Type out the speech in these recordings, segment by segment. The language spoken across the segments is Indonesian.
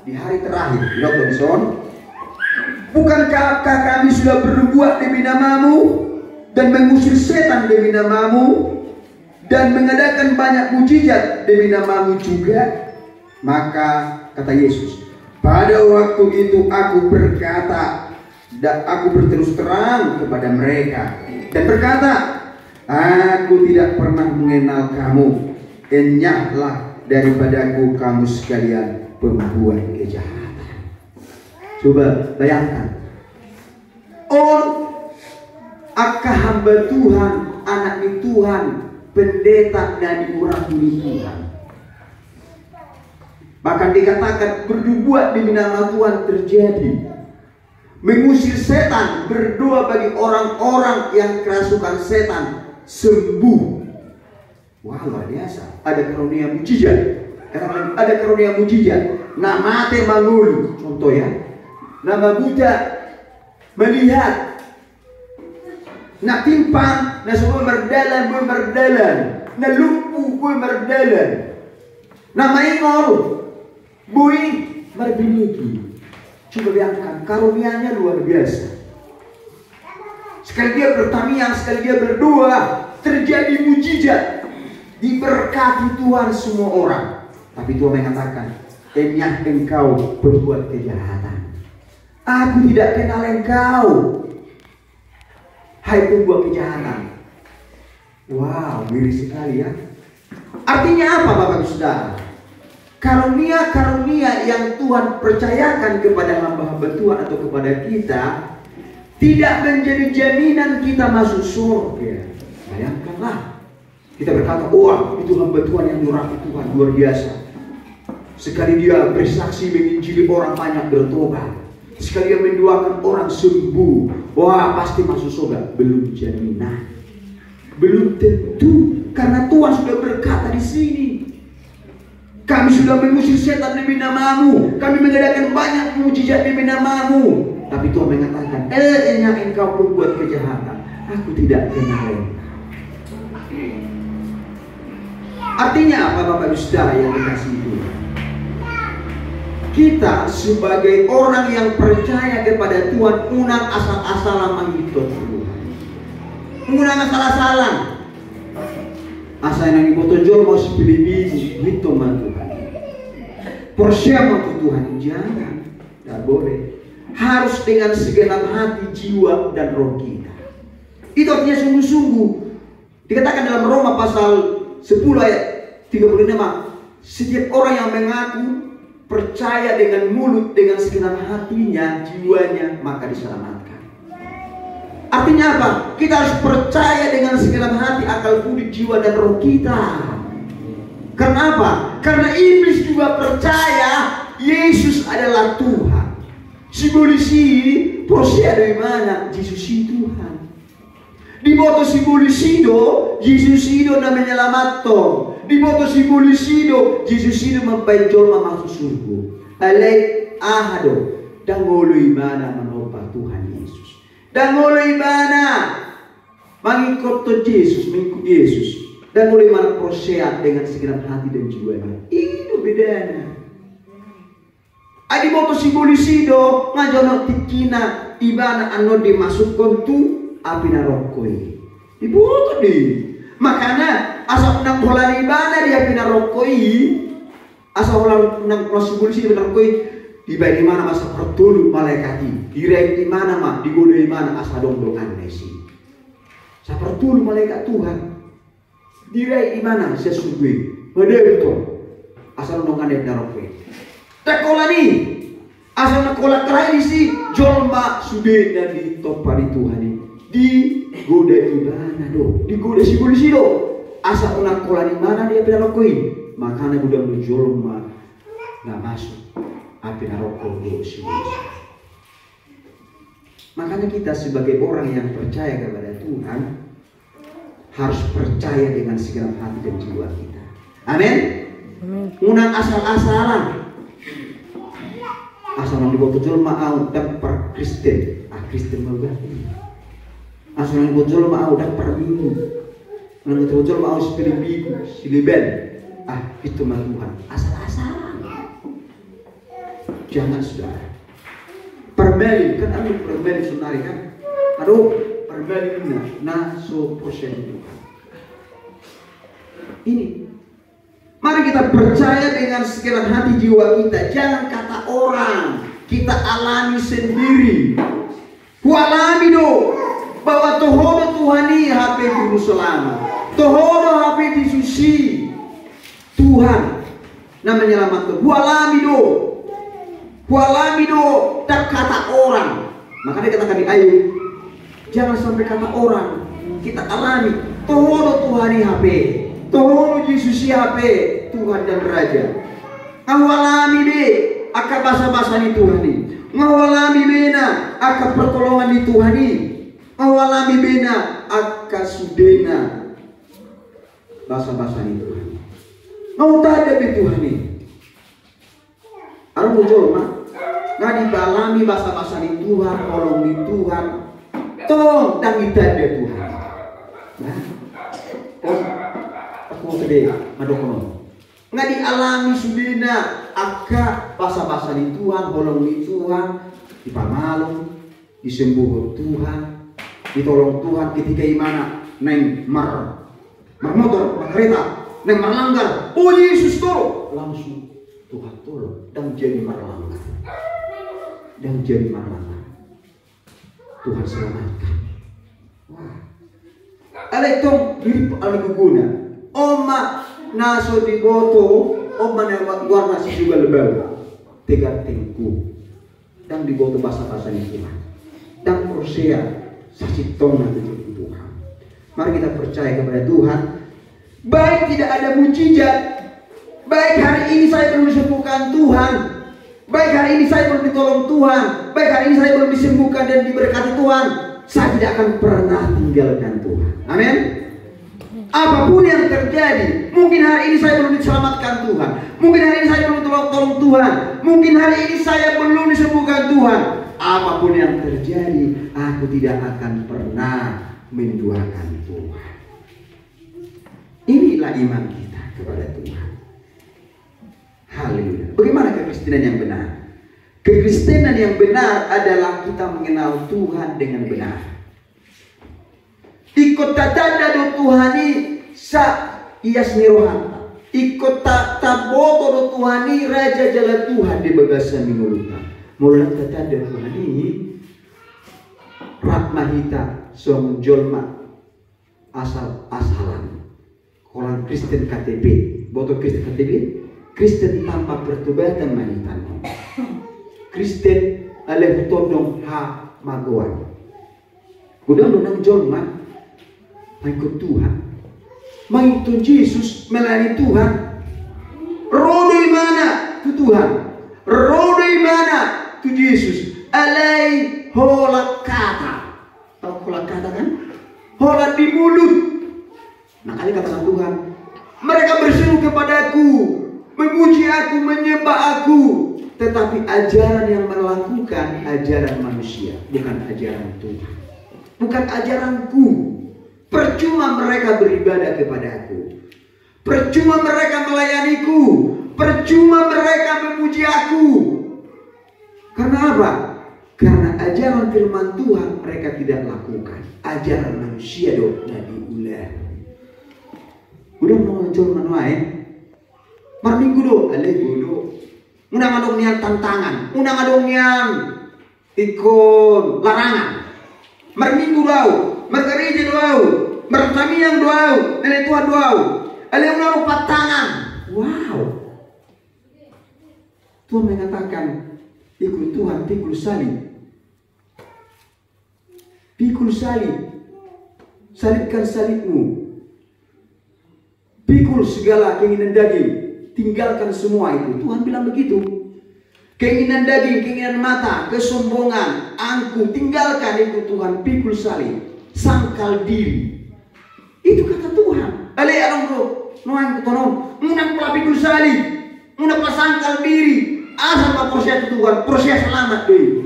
di hari terakhir, bukankah kami sudah berbuat demi namamu dan mengusir setan demi namamu dan mengadakan banyak mujizat demi namamu juga? Maka kata Yesus, pada waktu itu aku berkata, dan aku berterus terang kepada mereka dan berkata, aku tidak pernah mengenal kamu, enyahlah daripadaku kamu sekalian pembuat kejahatan. Coba bayangkan, hamba Tuhan, anak Tuhan, pendeta dan orang Tuhan, bahkan dikatakan berbuat demi nama Tuhan terjadi, mengusir setan, berdoa bagi orang-orang yang kerasukan setan sembuh. Wah, luar biasa. Ada karunia mujizat. Ada karunia mujizat. Nama mate mangul, contoh ya. Nama buta melihat. Nak timpang, nak semua berdalan. Nak lumpuh berdalan. Nama ingor, bui berbiniki. Coba bayangkan, karunianya luar biasa. Sekali dia bertamiang, sekali dia berdoa, terjadi mujizat, diberkati Tuhan semua orang. Tapi Tuhan mengatakan, enyah engkau berbuat kejahatan. Aku tidak kenal engkau, hai pembuat kejahatan. Wow, miris sekali ya. Artinya apa Bapak Ibu Saudara? Karunia-karunia yang Tuhan percayakan kepada hamba-hamba Tuhan atau kepada kita tidak menjadi jaminan kita masuk surga. Bayangkanlah, kita berkata, wah itu hamba Tuhan yang nurani Tuhan, luar biasa. Sekali dia bersaksi menginjili orang banyak bertobat, sekali dia mendoakan orang sembuh, wah pasti masuk surga. Belum jaminan, belum tentu, karena Tuhan sudah berkata di sini, kami sudah mengusir setan demi namamu, kami mengadakan banyak mujizat demi namamu. Tapi Tuhan mengatakan, enyah engkau berbuat kejahatan, aku tidak kenal engkau. Artinya apa Bapak Ibu Saudara yang dikasihi Tuhan? Kita sebagai orang yang percaya kepada Tuhan, unang asal-asalan mengikut Tuhan. Unang asal-asalan. Asal yang dibotojol mau sepilih-pilih gitu mah Tuhan. Persiapan Tuhan, jangan, tidak boleh. Harus dengan segenap hati, jiwa dan roh kita. Itu artinya sungguh-sungguh. Dikatakan dalam Roma pasal 10 ayat 35, setiap orang yang mengaku percaya dengan mulut, dengan segenap hatinya, jiwanya, maka diselamatkan. Artinya apa? Kita harus percaya dengan segenap hati, akal budi, jiwa dan roh kita. Karena apa? Karena iblis juga percaya Yesus adalah Tuhan. Simbolis ini proses dari mana? Yesus itu Tuhan. Di boto simbolis itu Yesus itu namanya menyelamatkan. Di boto simbolis itu Yesus itu membanjol masuk surga. Alai ahado dan ngoloi mana menopang Tuhan Yesus. Dan ngoloi mana mengikut Yesus, mengikut Yesus. Dan ngoloi mana proses dengan segenap hati dan jiwanya. Itu bedanya. Adi boto simbolis itu ngajono tikina ibana anu dimasukkan tu api narokoi. Diboto di. Makanya asal nang bola ibana dia api narokoi. Asal nang simbolis itu narokoi. Tiba di mana masa pertulu malaikati. Direk di mana mah digoda di mana asa dong-dongan nesi. Sapertulu malaikat Tuhan. Direk di mana sesungguh. Pada itu asal dongan dia narokoi. Tekola nih, asal nakola terakhir sih, jolma sudah dan ditopari Tuhan ini, di goda ibana do, di goda simbolis do, asal nakola di mana dia pernah lakuin, makanya udah menjolma nggak masuk, api naroko do simbolis. Makanya kita sebagai orang yang percaya kepada Tuhan harus percaya dengan segenap hati dan jiwa kita. Amin. Unang asal-asalan. Asal yang dibotol mau dan per Kristen, Kristen juga. Asal yang dibotol mau dan per minggu, yang dibotol mau sepuluh minggu, siliben, itu mah Tuhan. Asal-asalan. Jangan saudara. Permelin, kan ada permelin sebenarnya kan. Aduh, permelin nah so persen. Ini. Mari kita percaya dengan segenap hati jiwa kita. Jangan kata orang. Kita alami sendiri. Ku alami do bahwa tohono Tuhani HP dulu selama. Tohono HP disusi. Tuhan nama menyelamatkan. Ku alami do. Ku alami do tak kata orang. Makanya katakan di ayat, jangan sampai kata orang. Kita alami. Tohono Tuhani HP. Tohono Yesus HP Tuhan dan Raja. Ngawalami be aka basa-basa ni Tuhan ni. Ngawalami bena aka pertolongan ni Tuhan ni. Ngawalami bena aka sudena basa-basa ni Tuhan. Mau tada be Tuhan ni. Aru bujur mah. Ngadi balami basa-basa ni Tuhan, tolong ni Tuhan. Tong dan itanda Tuhan. Nah. Aku tadi madokono. Nggak dialami sudina aka basa-basa di Tuhan, holong di Tuhan, dipamalong, disembuh Tuhan, ditolong Tuhan ketika imana neng motor, kereta, neng marlanggar. Oh Yesus tolong, langsung Tuhan tolong dan jadi marlanggar, Tuhan selamatkan. Wah, ada itu mirip alih guna. Oma naso di boto, oma na warna si juga lebel, tegar tengku, dan di boto basa-basa di Tuhan, dan prosea sasi tona itu Tuhan. Mari kita percaya kepada Tuhan. Baik tidak ada mujizat, baik hari ini saya belum disembuhkan Tuhan, baik hari ini saya belum ditolong Tuhan, baik hari ini saya belum disembuhkan dan diberkati Tuhan, saya tidak akan pernah tinggalkan Tuhan. Amin. Apapun yang terjadi, mungkin hari ini saya belum diselamatkan Tuhan, mungkin hari ini saya belum tolong Tuhan, mungkin hari ini saya belum disembuhkan Tuhan. Apapun yang terjadi, aku tidak akan pernah menduakan Tuhan. Inilah iman kita kepada Tuhan. Haleluya. Bagaimana kekristenan yang benar? Kekristenan yang benar adalah kita mengenal Tuhan dengan benar. Ikut tatanda do Tuhani sa ias nirohanta. Ikut taboto do Tuhani raja jala Tuhan di bagasan minuluta. Mulut tatanda Tuhani rahmahita somunjolma asalan. Orang Kristen KTP, boto Kristen KTP, Kristen tanpa pertobatan manitan. Kristen aleh todong ha magawan. Udah menang jolma. Mengikut Tuhan, mengikut Yesus, melayani Tuhan. Rodo mana tu Tuhan, rodo mana tu Yesus. Alai hola kata, tahu hola kata kan? Hola di mulut. Makanya katakan Tuhan, mereka berseru kepadaku, memuji aku, menyembah aku, tetapi ajaran yang melakukan ajaran manusia, bukan ajaran Tuhan, bukan ajaranku. Percuma mereka beribadah kepadaku, percuma mereka melayaniku, percuma mereka memuji aku. Karena apa? Karena ajaran firman Tuhan mereka tidak lakukan. Ajaran manusia dong jadi ulah. Udah muncul manuain, marminggu do, alego do. Unang adong nian tantangan, unang adong nian ikon larangan. Marminggu do. Margarija doau, Martamiang doau, nenek tua doau, ada yang menaruh tangan. Wow. Tuhan mengatakan, ikut Tuhan pikul salib. Pikul salib. Salibkan salibmu. Pikul segala keinginan daging. Tinggalkan semua itu. Tuhan bilang begitu. Keinginan daging, keinginan mata, kesombongan, angku, tinggalkan itu Tuhan. Pikul salib. Sangkal diri. Itu kata Tuhan. Ale arong bro, noang konon, munang pula pikul salib, munang pula sangkal diri. Asal apa proses Tuhan, proses selamat deh.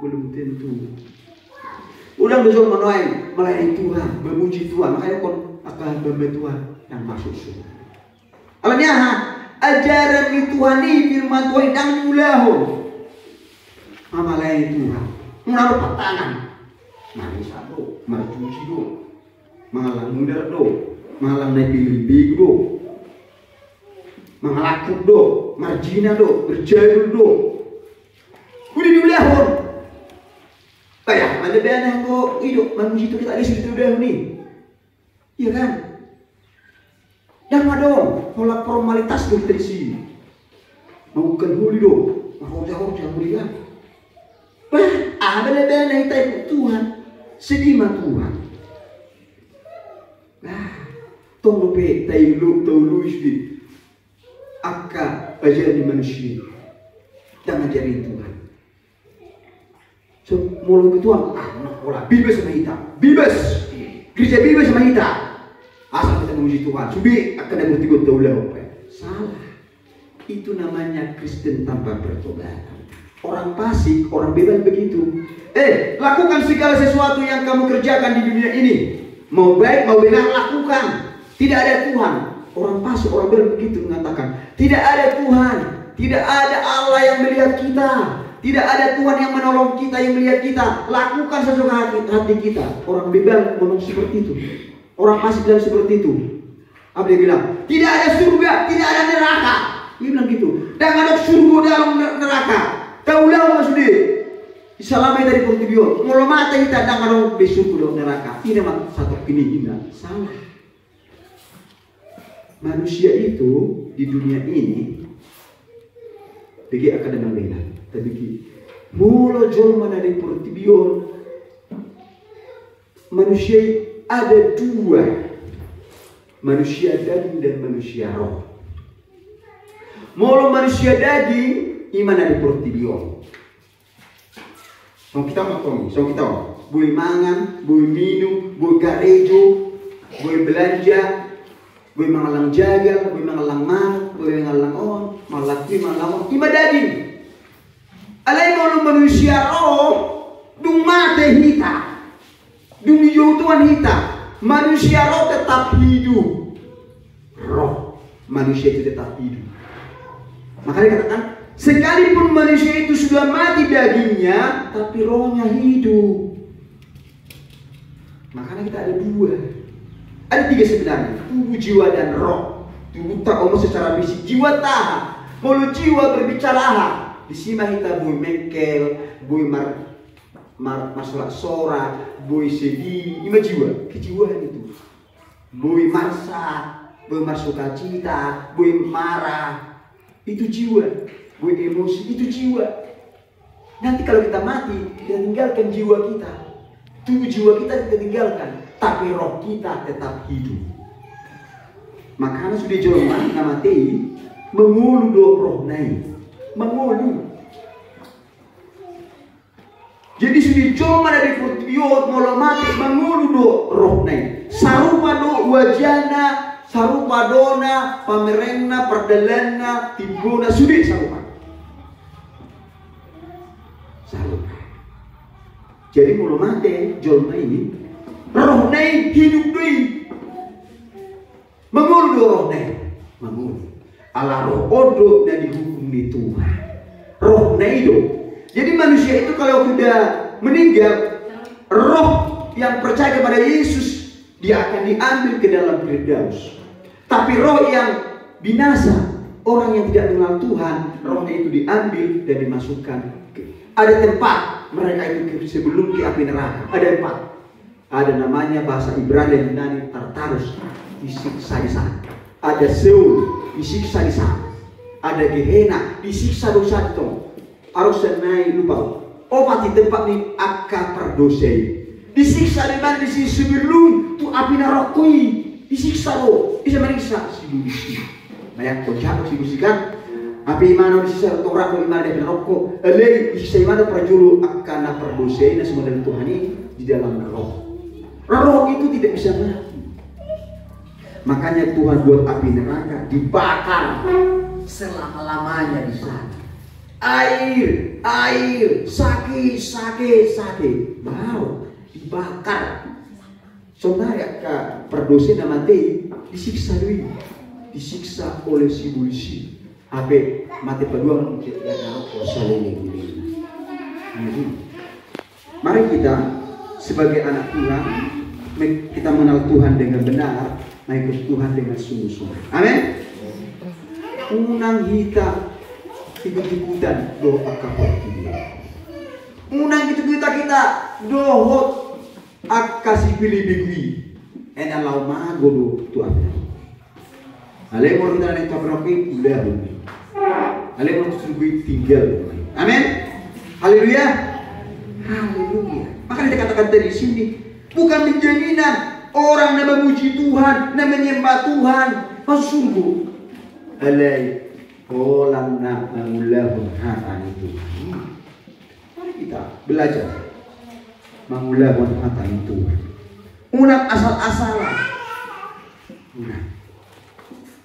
Belum tentu. Udah besok menuai melayani Tuhan, memuji Tuhan. Makanya kon akan bembe Tuhan yang masuk surga. Alanya ajaran ni Tuhan ni firman Tuhan dan mulahon. Amalai Tuhan. Menaruh patangan. Manis do, marcuci do. Mahalang mudar do, mahalang naik pilih do. Mahalakut do, marjina do, berjaya do. Udah diulahon. Kayak mana beana ko hidup manusia itu kita ada situ dah ni. Iya kan? Jangan dong, pola formalitas do dari sini. Mau kan huli do, mau jauh huli kan? Bah, ada beana kita ikut Tuhan, sedih mah Tuhan. Nah, tong lupa tahu lu sih. Akka ajaran manusia, jangan ajarin Tuhan. So, mulut itu anak pola bebas sama kita, bebas, kerja bebas sama kita. Asal kita memuji Tuhan, subi akan ada bertiga tahu lah apa? Salah. Itu namanya Kristen tanpa pertobatan. Orang fasik, orang bebas begitu. Lakukan segala sesuatu yang kamu kerjakan di dunia ini. Mau baik, mau benar, lakukan. Tidak ada Tuhan. Orang fasik, orang bebas begitu mengatakan, tidak ada Tuhan, tidak ada Allah yang melihat kita. Tidak ada Tuhan yang menolong kita, yang melihat kita. Lakukan sesuka hati kita. Orang bebal ngomong seperti itu. Orang fasik bilang seperti itu. Apa dia bilang? Tidak ada surga, tidak ada neraka. Dia bilang gitu. Dan ada surga dalam neraka. Taulah maksudnya. Isalamai dari Portugio. Kalau mata kita dan ada surga dalam neraka. Ini memang satu pindah. Salah. Manusia itu di dunia ini bagi akademi bela. Tapi mula jolma dari Portugio. Manusia ada dua, manusia daging dan manusia roh. Mula manusia daging iman dari Portugio. So kita makan, so kita boleh mangan, boleh minum, boleh garejo, boleh belanja, boleh mengalang jaga, boleh mengalang man, boleh mengalang on, malaki mengalang on. Iman daging. Alai mula manusia roh, dung mate hita. Demi Tuhan kita, manusia roh tetap hidup. Roh manusia itu tetap hidup. Makanya katakan, sekalipun manusia itu sudah mati dagingnya, tapi rohnya hidup. Makanya kita ada dua. Ada tiga sebenarnya, tubuh, jiwa, dan roh. Tubuh tak omong secara fisik, jiwa tahan. Kalau jiwa berbicara, di sini kita boleh mengkel, boleh masalah sorak, boleh sedih, ini jiwa, kejiwaan itu. Boleh marah, boleh suka cita, boleh marah, itu jiwa. Boleh emosi, itu jiwa. Nanti kalau kita mati, kita tinggalkan jiwa kita. Tubuh jiwa kita tinggalkan, tapi roh kita tetap hidup. Makanya sudah jolma nama tei mengulu do roh naik, mengulu. Jadi sudah jolma dari Portugio mula mati mengulu do roh naik. Sarupa do wajana, sarupa dona, pamerengna, perdalana, tibuna sudah sarupa. Sarupa. Jadi mula mati jolma ini roh naik hidup doi. Mengulu do roh naik, mengulu. Ala roh odo dan dihukum di Tuhan. Roh naik do. Jadi manusia itu kalau sudah meninggal, roh yang percaya kepada Yesus, dia akan diambil ke dalam Firdaus. Tapi roh yang binasa, orang yang tidak mengenal Tuhan, rohnya itu diambil dan dimasukkan. Ada tempat mereka itu sebelum ke api neraka. Ada tempat. Ada namanya bahasa Ibrani dan Tartarus, disiksa di sana. Ada Seul, disiksa di sana. Ada Gehenna, disiksa dosa itu. Harus naik lupa. Obat di tempat ini akan berdosai. Disiksa di mana di sini sebelum tu api neraka disiksa lo. Bisa meriksa si busi. Banyak kocak si busi kan. Api mana disiksa orang orang di neraka. Elai disiksa mana prajulu akan berdosai. Nah semua dari Tuhan ini di dalam roh. Roh itu tidak bisa mati. Makanya Tuhan buat api neraka dibakar selama-lamanya di sana. Air, sakit, bau, dibakar. Saudara ke perdosa nama teh disiksa dulu. disiksa oleh si polisi. Abe mati peduang kita saling ini. Mari kita sebagai anak Tuhan, kita mengenal Tuhan dengan benar, mengikut Tuhan dengan sungguh-sungguh. Amin. Unang hita ikut-ikutan doa kapal kita. Unang kita dohot akasi pilih begui. Enak lau magodo Tuhan. Alemor kita nanti kaproki udah. Alemor sungguh tinggal. Amin. Haleluya. Haleluya. Maka dikatakan dari sini bukan menjadikan orang yang memuji Tuhan, yang menyembah Tuhan, sungguh. Alai orang nak mengulang hatan itu. Mari kita belajar mengulang hatan itu. Unang asal-asalan.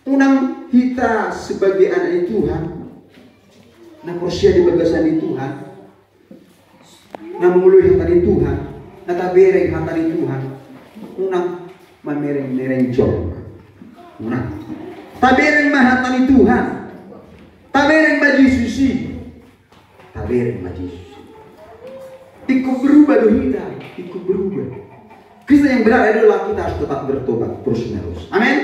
Unang kita sebagai anak Tuhan, na porsia di bagasan Tuhan, na mengului hatan Tuhan, na tabereng hatan Tuhan, unang mamereng-mereng jom. Unang tabereng mahatan Tuhan, tabereng maji susi, tabereng maji susi. Ikut berubah dohita, ikut berubah. Kristen yang benar adalah kita harus tetap bertobat terus menerus. Amin.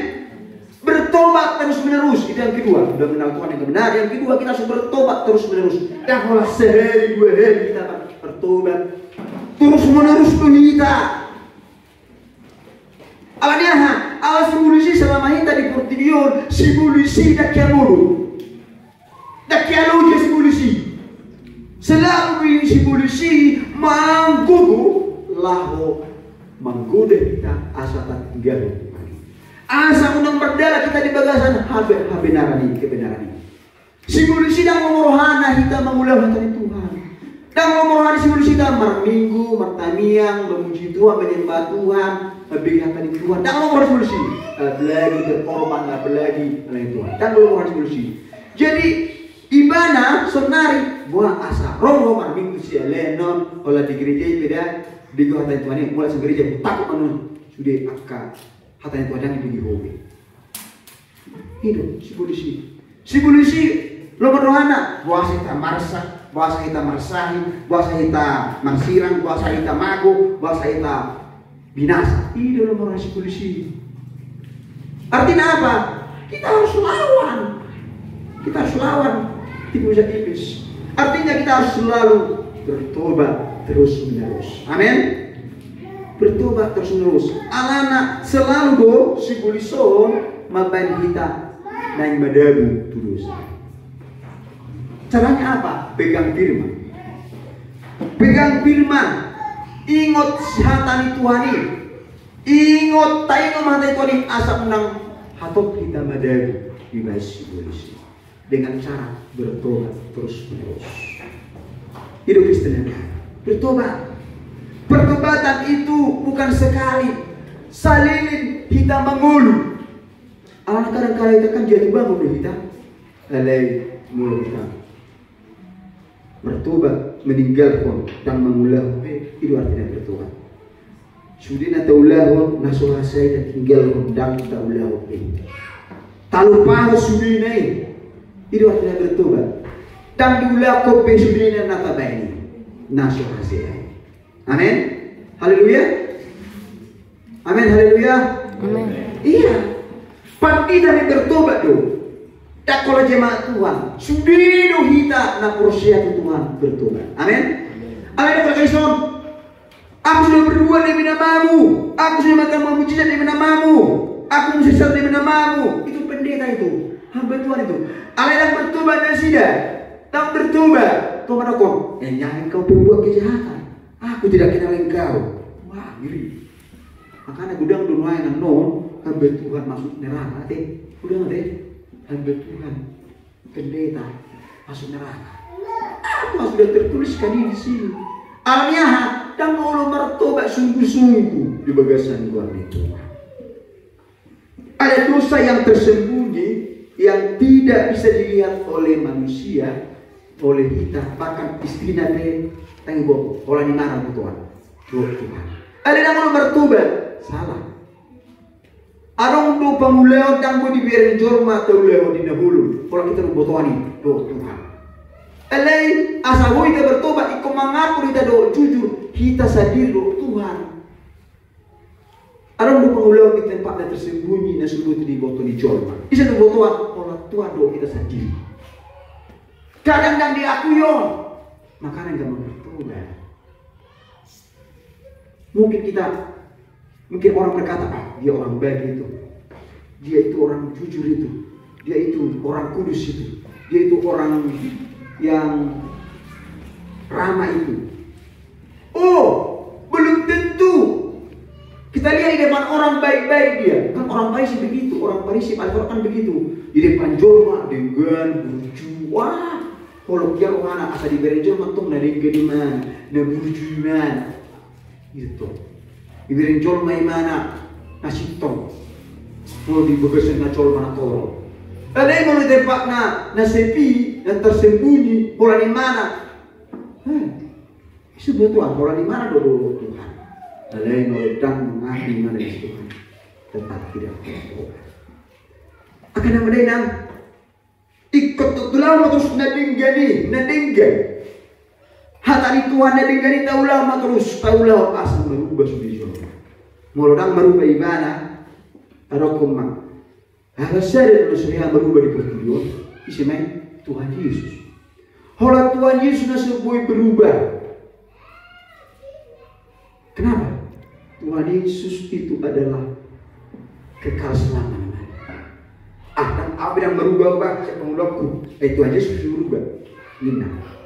Bertobat terus menerus, itu yang kedua. Sudah mengenal Tuhan yang benar. Yang kedua, kita harus bertobat terus menerus. Dan kalau sehari dua hari kita bertobat terus menerus kita. Awalnya awal simulasi selama kita di Portugal, simulasi dah kiamulu, dah kialu je simulasi. Selalu simulasi manggugu lahu menggoda kita asa tak tinggal. Asa unang berdala kita di bagasan kebenaran ini. Simulasi dan ngomorohana kita mengulang hati Tuhan. Dan ngomorohana simulasi kita marminggu, martamiang, memuji Tuhan, menyembah Tuhan, membikin hati Tuhan. Dan ngomorohana simulasi, belagi berkorban, belagi melayani Tuhan. Dan ngomorohana simulasi. Jadi ibana sonari buah asa roh marminggu si lenon olah di gereja beda di hati Tuhan ini mulai gereja takut menun sudah akal. Hatanya Tuhan yang pergi hobi. Hidup si polisi lo rohana buasa kita marsa, buasa kita marsahi, buasa kita marsirang, buasa kita mago, buasa kita binasa. Hidup lo si polisi. Artinya apa? Kita harus lawan. Kita harus lawan tipu iblis. Artinya kita harus selalu bertobat terus menerus. Amin. Bertobat terus menerus. Alana selalu do si bulison maban kita naik madabu terus. Caranya apa? Pegang firman. Pegang firman. Ingat hatani Tuhan ini. Ingat tayo hatani Tuhan ini asa unang hatop kita madabu di bawah si bulison. Dengan cara bertobat terus menerus. Hidup Kristen bertobat. Pertobatan itu bukan sekali, saling kita mengulu. Anak kadang-kadang kita kan jadi bangun kita, alai mulu kita bertobat, meninggalkan dan mengulang. Itu artinya bertobat. Sudah nak ulang, nasuh saya dan tinggalkan dan kita ulang. Talu paha sudah ini, itu artinya bertobat. Dan diulang kopi sudah ini nata baik, nasuh saya. Amin. Haleluya. Amin. Haleluya. Amin. Iya. Pasti dari bertobat do. Tak kalau jemaat Tuhan. Sudah kita nak proses Tuhan bertobat. Amin. Amin. Kalau Kristen, aku sudah berbuat demi namamu. Aku sudah makan mujizat demi namamu. Aku musisat demi namamu. Itu pendeta itu. Hamba Tuhan itu. Amin. Dan bertobat dan tidak. Tak bertobat. Tuhan aku. Jangan kau berbuat kejahatan. Aku tidak kenal engkau. Wah, ngeri. Makanya gudang dunia yang non, hamba Tuhan masuk neraka deh. Udah deh, hamba Tuhan pendeta masuk neraka. Apa sudah tertuliskan di sini? Alamiah dan Allah bertobat sungguh-sungguh di bagasan Tuhan itu. Ada dosa yang tersembunyi yang tidak bisa dilihat oleh manusia, oleh kita, bahkan istri Nabi. Tengok, orang ini marah Tuhan. Tuhan. Ada yang mau bertobat, salah. Arong do pamuleo dan bo dibiarin jorma atau leo di nahulu. Kalau kita butuhani do Tuhan. Elai asaboy kita bertobat iko mengaku kita do jujur kita sadar do Tuhan. Arong do pamuleo di tempat yang tersembunyi na sulut di boto di jorma. Isa do botoan kalau Tuhan do kita sadar. Kadang-kadang diakui yo, makanya enggak mau bertobat. Mungkin orang berkata, dia orang baik itu, dia itu orang jujur itu, dia itu orang kudus itu, dia itu orang yang ramah itu. Oh, belum tentu. Kita lihat di depan orang baik-baik dia, kan orang baik sih begitu, orang Farisi Al-Quran begitu. Di depan jorma dengan berjuang. Kalau dia orang asal diberi jorma tuh nade gediman, nabujuman. Gitu. Ibirin jol may mana nasitong. Mau dibegasin na jol mana toro. Alay mo tempat na sepi na tersembunyi bola di mana? Itu betul bola di mana do Tuhan. Alay mo dan mengaku mana di Tuhan. Tetap tidak berdoa. Akan nama denang ikut tutulaw terus nadinggani. Hatari Tuhan na dingani taulaw terus taulaw asal merubah subisyon. Mulodang merubah ibana arokumang. Harus sadar manusia merubah di pertujuan. Isimay Tuhan Yesus. Hola Tuhan Yesus na sebuah berubah. Kenapa? Tuhan Yesus itu adalah kekal selama-lamanya. Dan apa yang merubah saya pengulangku. Tuhan Yesus berubah. Ini.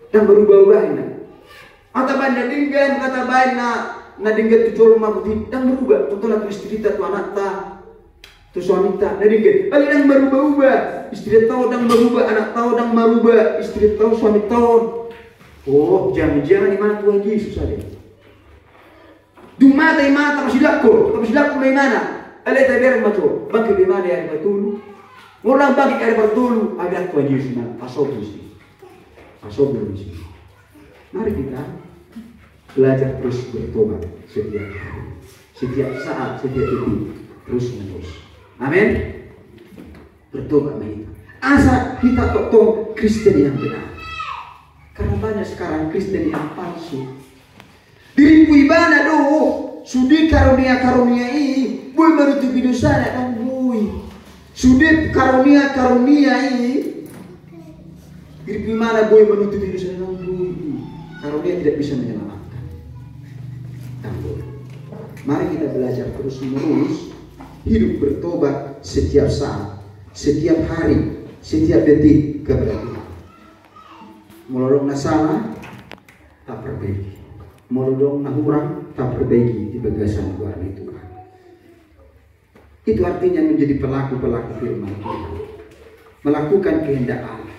Dan berubah-ubah ini. Kata bain na dinggan, kata bain na dinggan tu jolo mabuti dan berubah. Contohnya tu istri ta, tu anak ta, tu suami ta, na dinggan. Balik dan berubah-ubah. Istri tahu dan berubah, anak tahu dan berubah, istri tahu, suami tahu. Oh, jangan-jangan di mana Tuhan Yesus ada. Dumata imata masih laku dari mana? Alay tabiar mato, bangkit di mana yang betul? Orang bangkit yang betul, ada Tuhan Yesus na pasok mesti. Mari kita belajar terus bertobat setiap hari, setiap saat, setiap detik, terus menerus. Amin. Bertobat kita. Asa kita tolong Kristen yang benar. Karena banyak sekarang Kristen yang palsu. Diriku ibadah do, sudi karunia ini, boy menutupi dosa dan boy. Sudi karunia ini. Di mana boy menutup diri saya boy, kalau dia tidak bisa menyelamatkan. Mari kita belajar terus menerus hidup bertobat setiap saat, setiap hari, setiap detik kepada Tuhan. Melodong na salah tak perbaiki, melodong na hurang tak perbaiki di bagasan Tuhan itu. Itu artinya menjadi pelaku-pelaku firman Tuhan, melakukan kehendak Allah.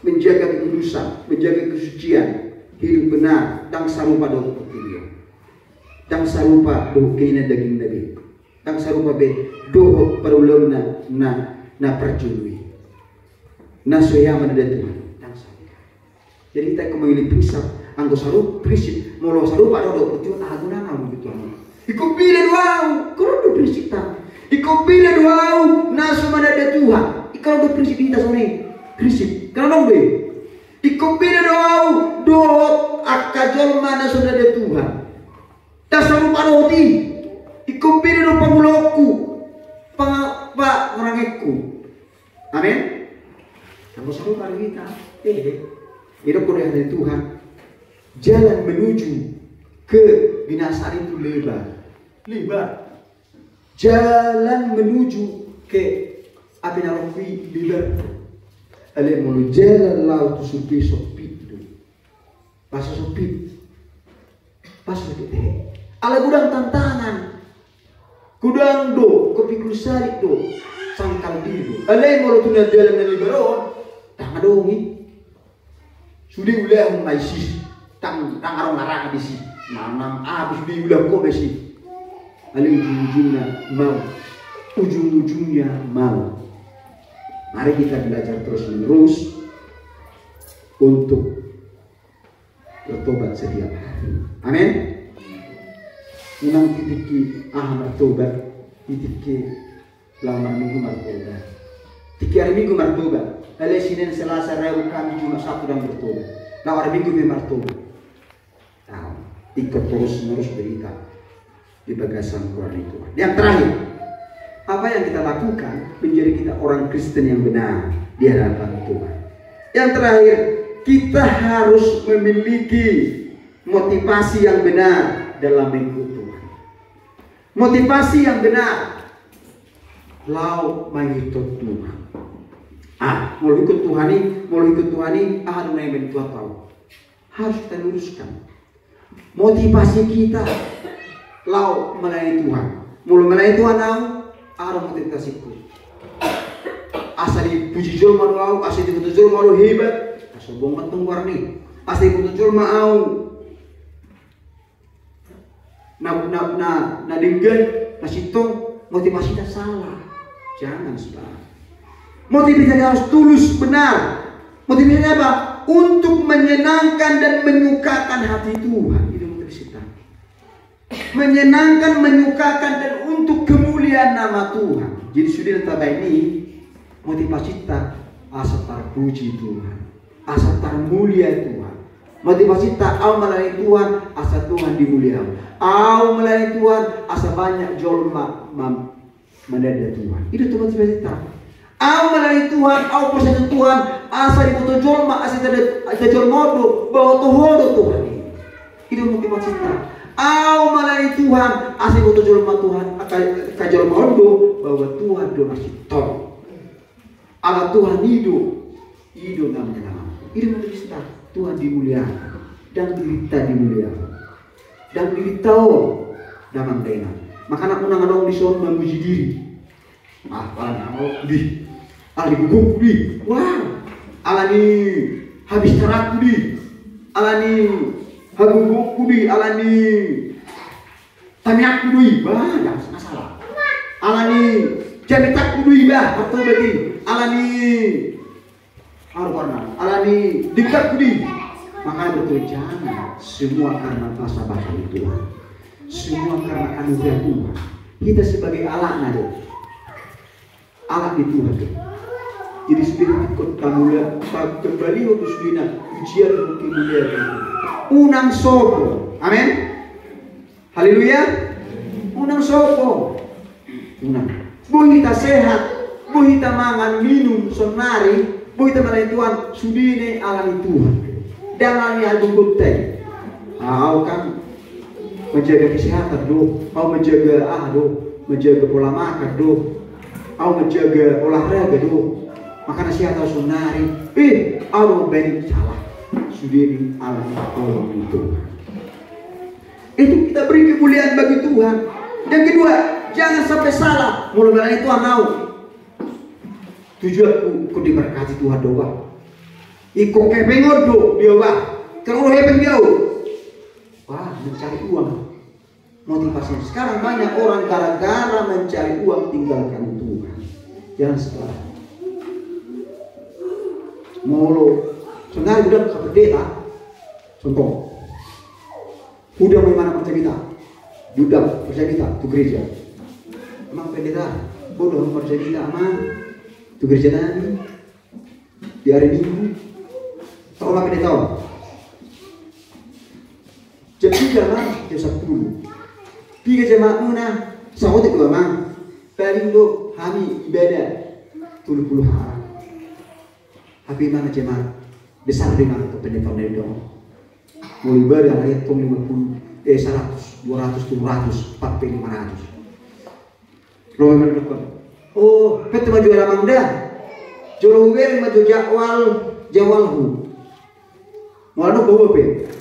Menjaga kekudusan, menjaga kesucian, hidup benar, dan sarupa do putih, dan sarupa do kena daging nabi, dan sarupa be do perulun na perjului, na soyaman ada Tuhan, dan sarupa. Jadi kita kembali prinsip, anggo sarupa prinsip, molo sarupa do putih, aku nang begitu. Ikut pilih doang, kalau do prinsip tak, ikut pilih doang, na semua ada Tuhan. Kalau do prinsip kita sore. Prinsip, kalau be, ikopina do akajol mana sudah ada Tuhan. Dasar rupa roti, ikopina do pamuloku, pak orangku. Amin. Kamu selalu kali kita, hidup Korea dari Tuhan. Jalan menuju ke binasaan itu lebar. Jalan menuju ke api narawi lebar. Ale mulu jalan laut supi itu, pas sopi, ala gudang tantangan, gudang do, kopi kusari do, sangkal biru. Ale mulu tu na jalan na liberon, tanga dongi, sudi ulah mai si, tang arong arang di si, manam abis di ulah ko besi, ale ujung-ujungnya mau. Mari kita belajar terus menerus untuk bertobat setiap hari. Amin. Unang titiki bertobat Itike lama minggu martoba. Tiki hari minggu martoba. Lalu Senin, Selasa, Rabu, Kamis, Jumat, Sabtu dan bertoba. Nah hari minggu martoba. Nah, ikut terus-menerus berita di bagasan Quran itu. Yang terakhir, apa yang kita lakukan menjadi kita orang Kristen yang benar di hadapan Tuhan. Yang terakhir, kita harus memiliki motivasi yang benar dalam mengikut Tuhan. Motivasi yang benar, lau mengikut Tuhan. Mau ikut Tuhan ini, harus menemani Tuhan tahu. Harus kita luruskan. Motivasi kita, lau melayani Tuhan. Mulu melayani Tuhan harus motivasiku. Asal dipuji jolma doau, asal dipuji jolma do hebat, asal bongat tungguarni, asal dipuji jolma au. Na dinggan, na sitong motivasinya salah. Jangan salah. Motivasinya harus tulus, benar. Motivasinya apa? Untuk menyenangkan dan menyukakan hati Tuhan. Itu motivasi. Menyenangkan, menyukakan dan untuk kemuliaan nama Tuhan. Jadi sudah tabah ini motivasi kita asa terpuji Tuhan, asa termulia Tuhan. Motivasi kita au melayani Tuhan, asa Tuhan dimuliakan. Au melayani Tuhan, asa banyak jolma mendadak Tuhan. Itu tuh motivasi kita. Au melayani Tuhan, au percaya Tuhan, asa dibutuh jolma, asa ada jolma do, bawa tohodo Tuhan. Itu motivasi kita. Au melayani Tuhan, asa dibutuh jolma Tuhan, kajol modo, bahwa Tuhan do masih tol. Allah Tuhan hidup namanya nama. Hidup motivasi kita. Tuhan dimuliakan dan kita dimuliakan dan ditau dalam dana. Makanya aku nang di son memuji diri. Di guguk di. Wow. Alani habis terak di. Alani habuguk di. Alani tamiak di. Banyak masalah. Alani jametak di bah. Atau berarti alani alani dekat kudi. Maka betul jangan semua karena masa-masa Tuhan, semua karena anugerah Tuhan. Kita sebagai alatnya deh, alat di Tuhan deh. Jadi sudah ikut kembali untuk sudah ujian untuk kemuliaan unang sopo, amin. Haleluya. Unang sopo, unang. Bu kita sehat, bu kita mangan minum sonari. Bu kita melayani Tuhan, sudine alami Tuhan. Dan alami album teh. Kau kan menjaga kesehatan do, kau menjaga menjaga pola makan do, kau menjaga olahraga do. Makan nasihat harus sunari. Aku banyak salah. Sudine alami Tuhan. Itu kita beri kemuliaan bagi Tuhan. Yang kedua, jangan sampai salah. Mulai melayani Tuhan tujuan ku diberkati Tuhan doa. Iko kepengor do dia bah. Kalau hepeng dia. Wah, mencari uang. Motivasi sekarang banyak orang gara-gara mencari uang tinggalkan Tuhan. Jangan salah. Molo. Sebenarnya udah ke pendeta. Contoh. Udah bagaimana percaya kita? Udah percaya kita ke gereja. Emang pendeta bodoh percaya kita aman. Itu gereja nani di hari Minggu. Tahu apa dia tahu? Jam 3 lah, jam 10. 3 jemaat mana? Sahut itu mang. Paling do kami ibadah 30 hari. Tapi mana jemaat besar dengan kependekan itu. Mau ibadah ayat 50, 100, 200, 300, 400, 500. Lo memang dekat. Oh, pet maju alamang dah. Jolo wer maju jawalhu. Walau bawa pe.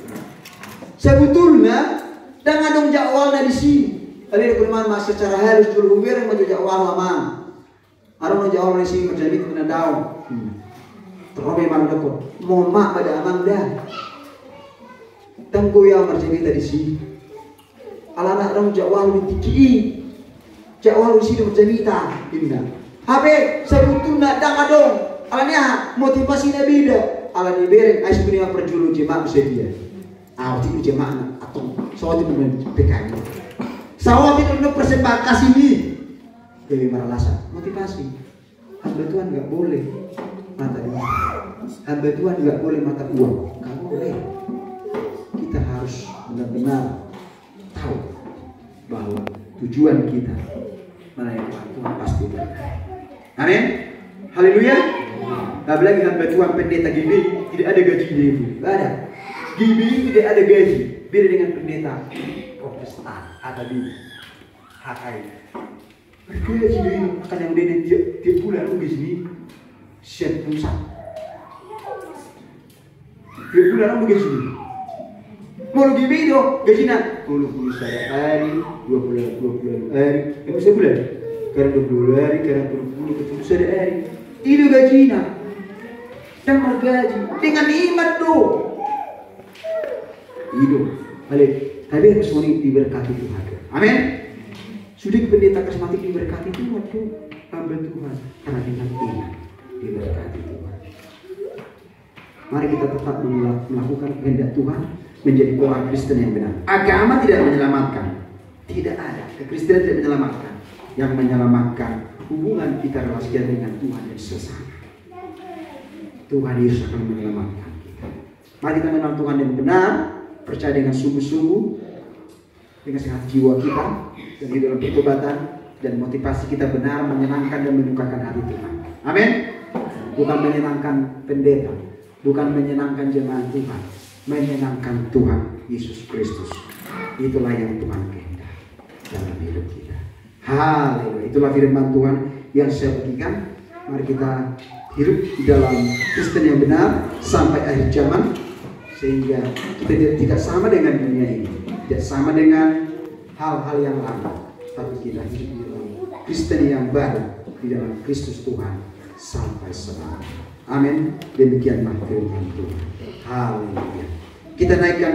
Sebetulnya dan adong jawalna di sini. Kali berman mas secara halus jolo wer maju jawal lamang. Arong jawal di sini macam itu kena daun. Terus memang dekor. Mau mak pada amang dah. Tanggo yang macam itu di sini. Alana adong jawal di tiki. Jawal usi do cerita indah. Habe sebetulnya dang adong. Alanya motivasi nabi beda. Alani bereng ais punya perjulu jemaah sedia. Ti jemaah atau sawati bener PKI. Sawati bener persembahkan kasih ni. Dewi Maralasa, motivasi. Hamba Tuhan nggak boleh mata duit. Hamba Tuhan nggak boleh mata uang. Nggak boleh. Kita harus benar-benar tahu bahwa tujuan kita melayani Tuhan pasti berkah. Amin. Haleluya. Apalagi hamba Tuhan pendeta GB tidak ada gajinya itu. Tidak ada. GB tidak ada gaji. Beda dengan pendeta Protestan atau di HKI. Bergaji ini akan yang udah tiap bulan lu gaji set pusat. Tiap bulan lu gaji. Mau GB itu gajinya 10 hari, 20 hari, yang bisa bulan. Karena 20 hari, karena 20 hari. Itu gajinya. Dan bergaji dengan nikmat tuh. Itu. Balik. Tapi harus diberkati Tuhan. Amin. Sudah pendeta karismatik diberkati Tuhan tuh, hamba Tuhan karena dengan iman diberkati Tuhan. Mari kita tetap melakukan kehendak Tuhan, menjadi orang Kristen yang benar. Agama tidak menyelamatkan, tidak ada. Kekristenan tidak menyelamatkan. Yang menyelamatkan hubungan kita relasi dengan Tuhan dan sesama. Tuhan Yesus akan menyelamatkan kita. Mari kita mengenal Tuhan yang benar, percaya dengan sungguh-sungguh, dengan sehat jiwa kita, dan di dalam pertobatan dan motivasi kita benar menyenangkan dan menyukakan hati Tuhan. Amin. Bukan menyenangkan pendeta, bukan menyenangkan jemaat Tuhan, menyenangkan Tuhan Yesus Kristus. Itulah yang Tuhan kehendaki dalam hidup kita. Haleluya. Itulah firman Tuhan yang saya bagikan. Mari kita hidup di dalam Kristen yang benar sampai akhir zaman, sehingga kita tidak sama dengan dunia ini, tidak sama dengan hal-hal yang lama, tapi kita hidup di dalam Kristen yang baru, di dalam Kristus Tuhan sampai selamanya. Amin. Demikianlah firman Tuhan. Haleluya. Kita naikkan